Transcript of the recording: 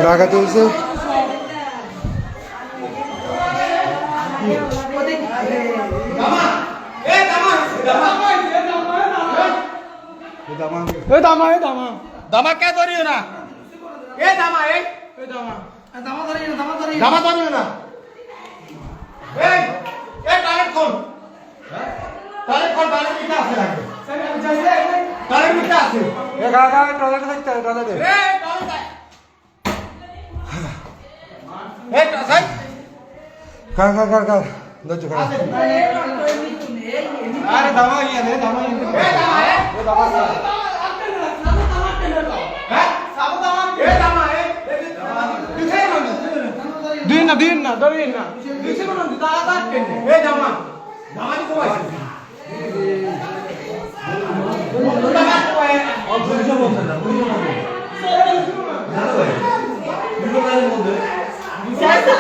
টাকা তুলছে দামা কে ধরিও না এ দামা এই দামা ধরিও না এই টালেট কোন টালেট মিটা আছে লাগবে টালেট মিটা আছে এ কাকা টয়লেটে থাকতে টয়লেটে এই টালেট এই সাই কাকা কাকা দজ্জু কাকা আরে দামা ইয়া দে দামা ইয়া এ দামা এ দামা দিন না ধরিন না Saya